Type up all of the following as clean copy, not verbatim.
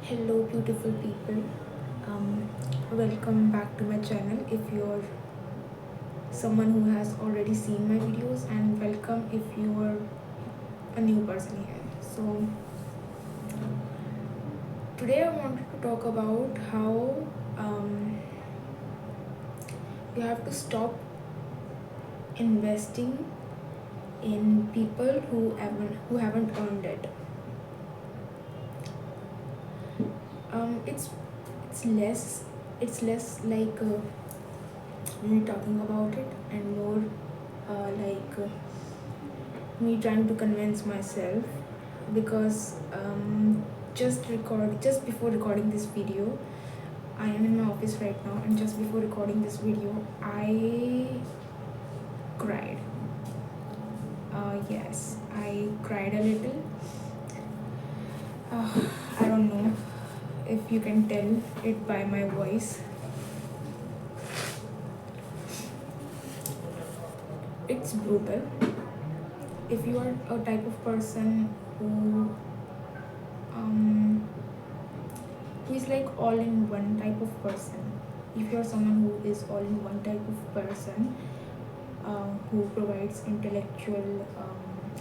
Hello, beautiful people. Welcome back to my channel. If you're someone who has already seen my videos, and welcome if you're a new person here. So, today I wanted to talk about how you have to stop investing in people who haven't earned it. It's less like me talking about it, and more me trying to convince myself, because just before recording this video, I am in my office right now, and just before recording this video I cried. Yes, I cried a little. uh, I don't know if you can tell it by my voice. It's brutal. If you are a type of person um, who is like all in one type of person, if you're someone who is all in one type of person, who provides intellectual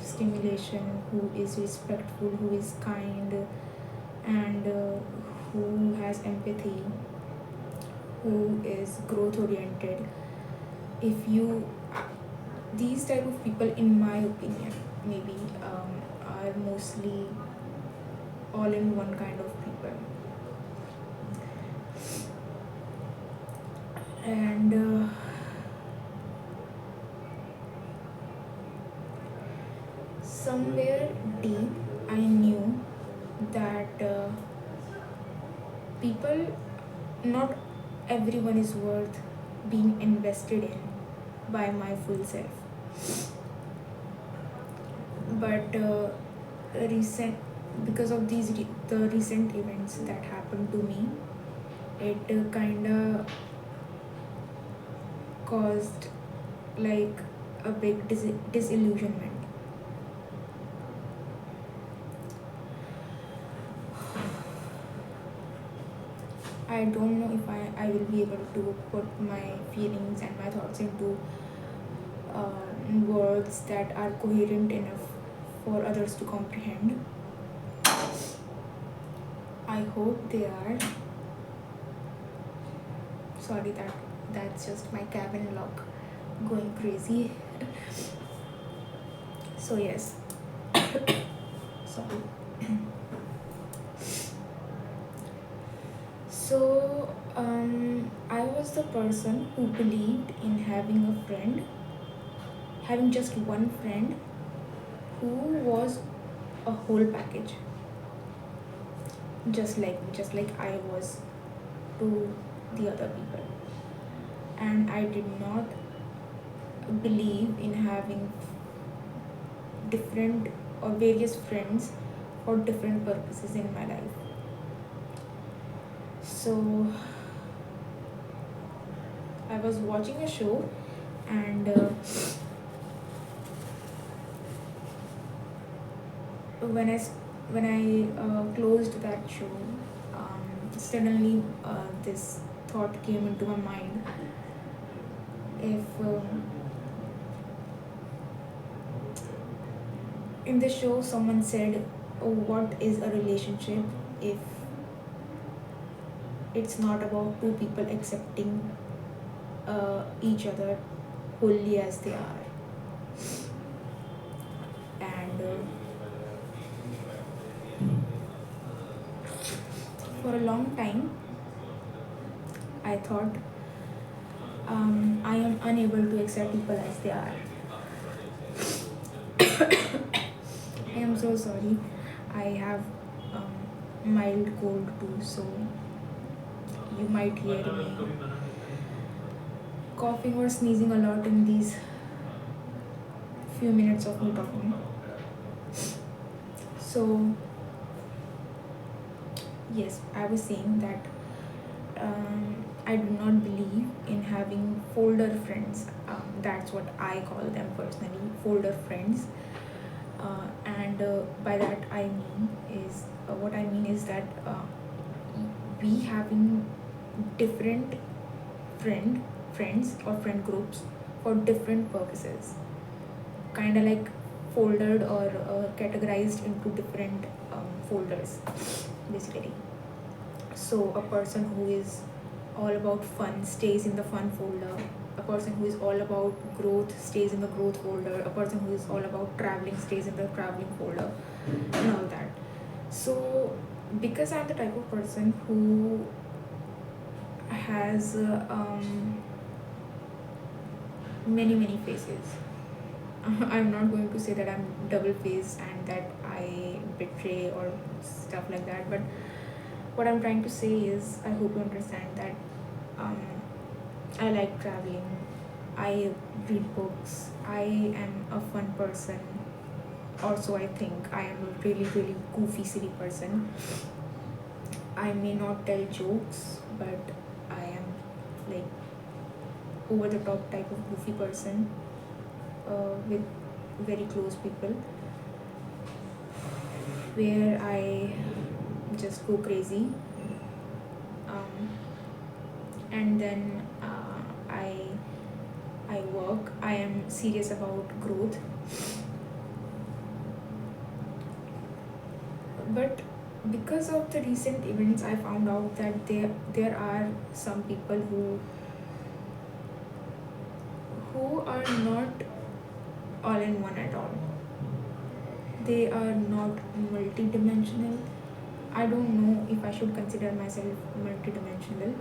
stimulation, who is respectful, who is kind, and who has empathy, who is growth oriented, if you these type of people, in my opinion, maybe are mostly all in one kind of people. And somewhere deep I knew that people, not everyone is worth being invested in by my full self. But recent because of the recent events that happened to me, it kind of caused like a big disillusionment. I don't know if I will be able to put my feelings and my thoughts into words that are coherent enough for others to comprehend. I hope they are. Sorry, that's just my cabin lock going crazy. So yes, sorry. So I was the person who believed in having just one friend who was a whole package, just like I was to the other people. And I did not believe in having different or various friends for different purposes in my life. So I was watching a show, and when I closed that show, suddenly this thought came into my mind. If in the show someone said, "Oh, what is a relationship if it's not about two people accepting each other wholly as they are?" And for a long time, I thought I am unable to accept people as they are. I am so sorry. I have mild cold too, so you might hear me coughing or sneezing a lot in these few minutes of me talking. So yes, I was saying that I do not believe in having folder friends. That's what I call them personally, folder friends. And by that I mean is what I mean is that we having different friends or friend groups for different purposes, kind of like folded or categorized into different folders basically. So a person who is all about fun stays in the fun folder, a person who is all about growth stays in the growth folder, a person who is all about traveling stays in the traveling folder, and all that. So because I'm the type of person who has many faces, I'm not going to say that I'm double faced and that I betray or stuff like that, but what I'm trying to say is I hope you understand that um, I like traveling, I read books, I am a fun person. Also, I think I am a really goofy, silly person. I may not tell jokes, but I am like over the top type of goofy person with very close people, where I just go crazy, um, and then I work. I am serious about growth, but because of the recent events, I found out that there are some people who are not all in one at all. They are not multidimensional. I don't know if I should consider myself multidimensional,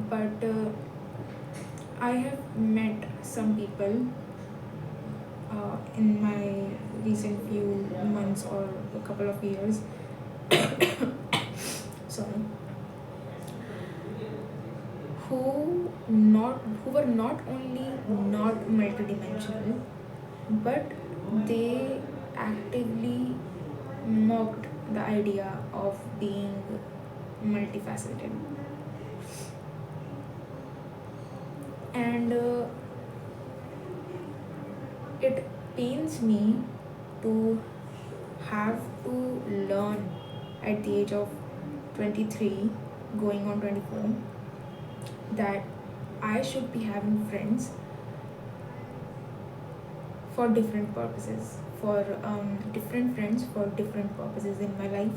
but I have met some people in my recent few months or a couple of years. Sorry, who were not only not multidimensional, but they actively mocked the idea of being multifaceted. And it pains me to have to learn at the age of 23, going on 24, that I should be having friends for different purposes, for different friends for different purposes in my life.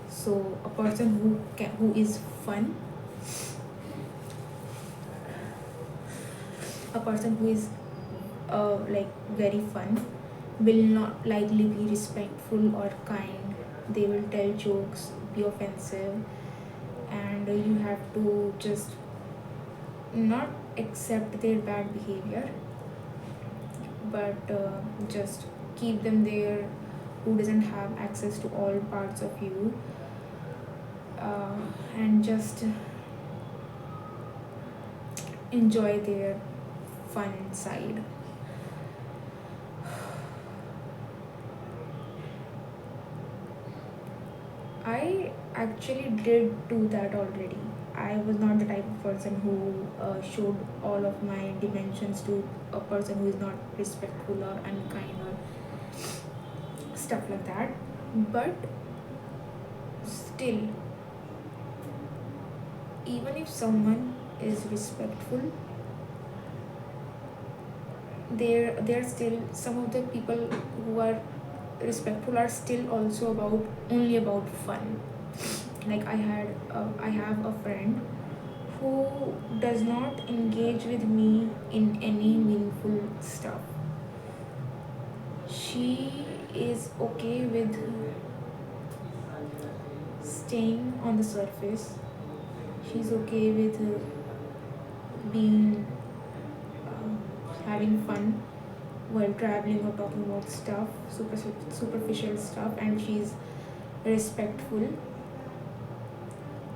So a person who is fun, a person who is like very fun, will not likely be respectful or kind. They will tell jokes, be offensive, and you have to just not accept their bad behavior, but just keep them there, who doesn't have access to all parts of you, uh, and just enjoy their fun side. I actually did do that already. I was not the type of person who showed all of my dimensions to a person who is not respectful or unkind or stuff like that. But still, even if someone is respectful, they're still, some of the people who are respectful are still also about only about fun. Like I have a friend who does not engage with me in any meaningful stuff. She is okay with staying on the surface. She's okay with being having fun while traveling or talking about stuff, superficial stuff, and she's respectful,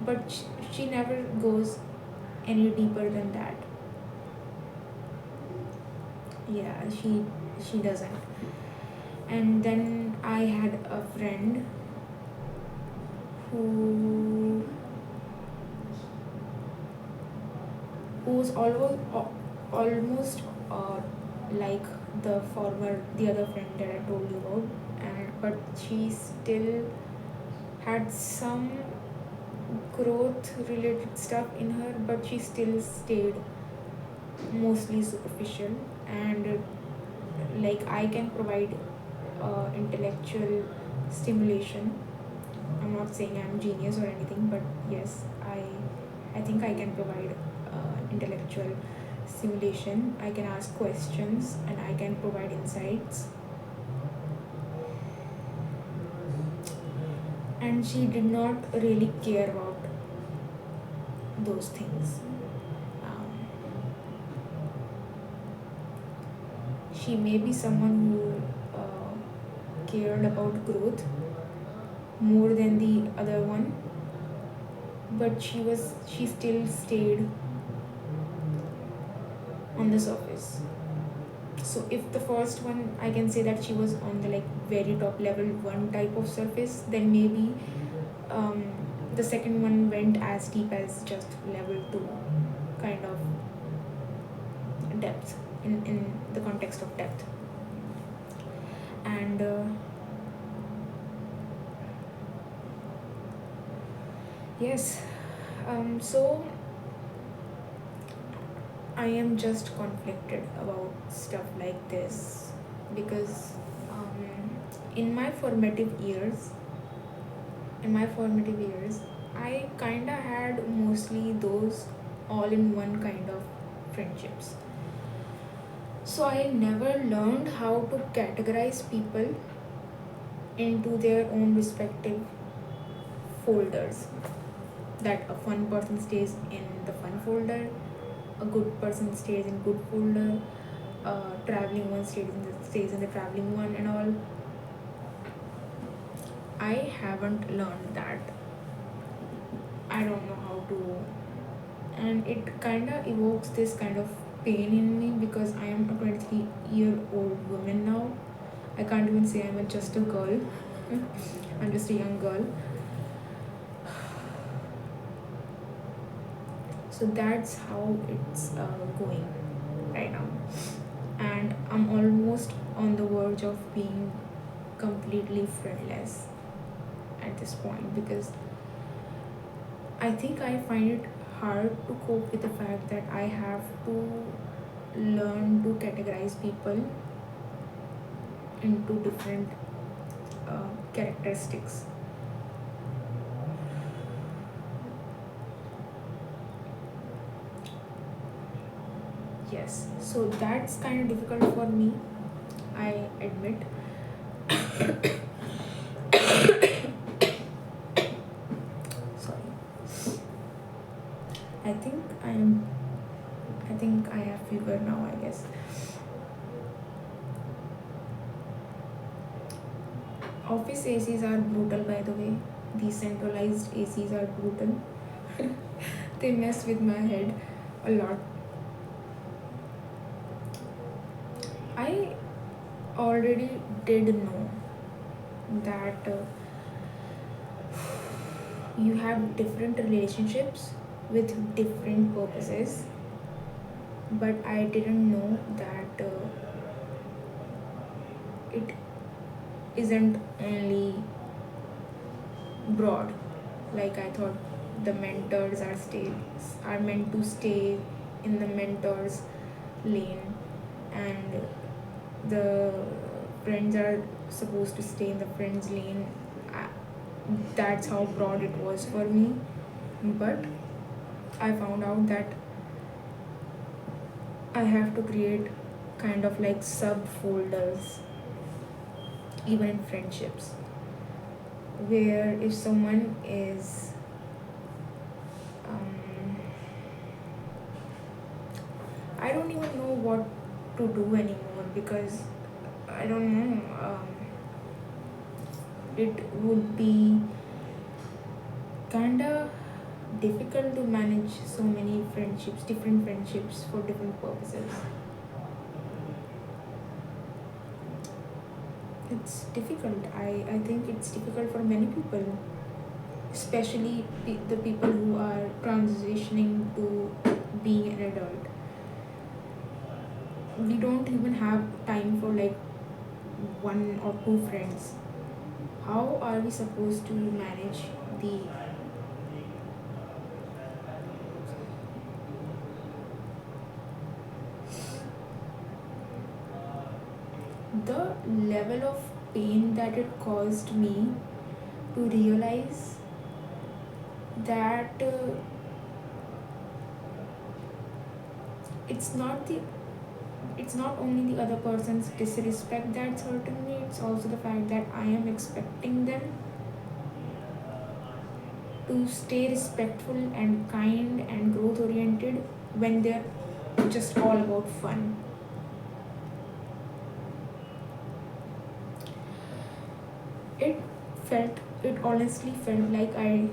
but she never goes any deeper than that. Yeah, she doesn't. And then I had a friend who was almost like the other friend that I told you about, and but she still had some growth related stuff in her, but she still stayed mostly superficial. And like I can provide intellectual stimulation. I'm not saying I'm genius or anything, but yes, I think I can provide intellectual stimulation. I can ask questions and I can provide insights. And she did not really care about those things. Um, she may be someone who cared about growth more than the other one, but she still stayed on the surface. So if the first one, I can say that she was on the like very top level one type of surface, then maybe um, the second one went as deep as just level 2 kind of depth, in the context of depth. And yes, so I am just conflicted about stuff like this because in my formative years, I kinda had mostly those all-in-one kind of friendships. So I never learned how to categorize people into their own respective folders. That a fun person stays in the fun folder, a good person stays in good folder, traveling one stays in the traveling one, and all. I haven't learned that. I don't know how to, and it kind of evokes this kind of pain in me because I am a 23-year-old woman now. I can't even say just a girl. I'm just a young girl. So that's how it's going right now. And I'm almost on the verge of being completely friendless at this point because I think I find it hard to cope with the fact that I have to learn to categorize people into different characteristics. Yes, so that's kind of difficult for me, I admit. Sorry. I think I have fever now, I guess. Office ACs are brutal, by the way. These centralized ACs are brutal. They mess with my head a lot. I already did know that you have different relationships with different purposes, but I didn't know that it isn't only broad. Like I thought the mentors are meant to stay in the mentors lane, and the friends are supposed to stay in the friends lane. I, that's how broad it was for me. But I found out that I have to create kind of like subfolders even in friendships, where if someone is um, I don't even know what to do anymore because I don't know, it would be kinda difficult to manage so many friendships, different friendships for different purposes. It's difficult. I think it's difficult for many people, especially the people who are transitioning to being an adult. We don't even have time for like one or two friends. How are we supposed to manage the the level of pain that it caused me to realize that it's not the it's not only the other person's disrespect that's hurting me, it's also the fact that I am expecting them to stay respectful and kind and growth oriented when they're just all about fun. It it honestly felt like I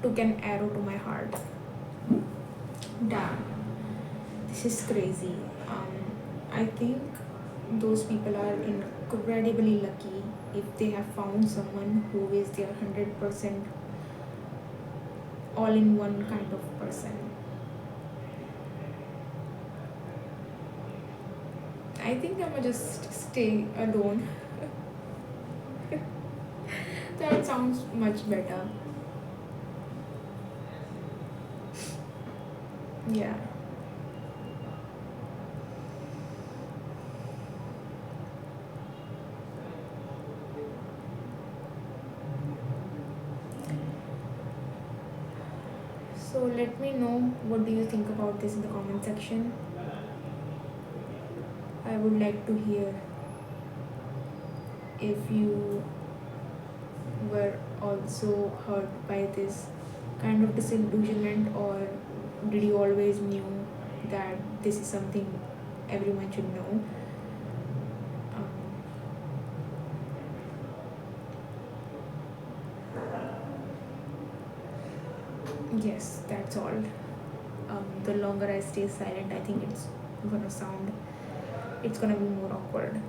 took an arrow to my heart. Damn, this is crazy. I think those people are incredibly lucky if they have found someone who is their 100% all in one kind of person. I think I'm gonna just stay alone. That sounds much better. Yeah. So let me know what do you think about this in the comment section. I would like to hear if you were also hurt by this kind of disillusionment, or did you always knew that this is something everyone should know. um, yes, that's all. The longer I stay silent, I think gonna sound it's gonna be more awkward.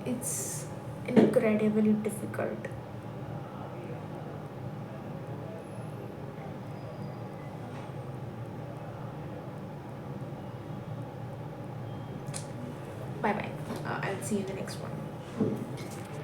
It's incredibly difficult. Bye bye. I'll see you in the next one.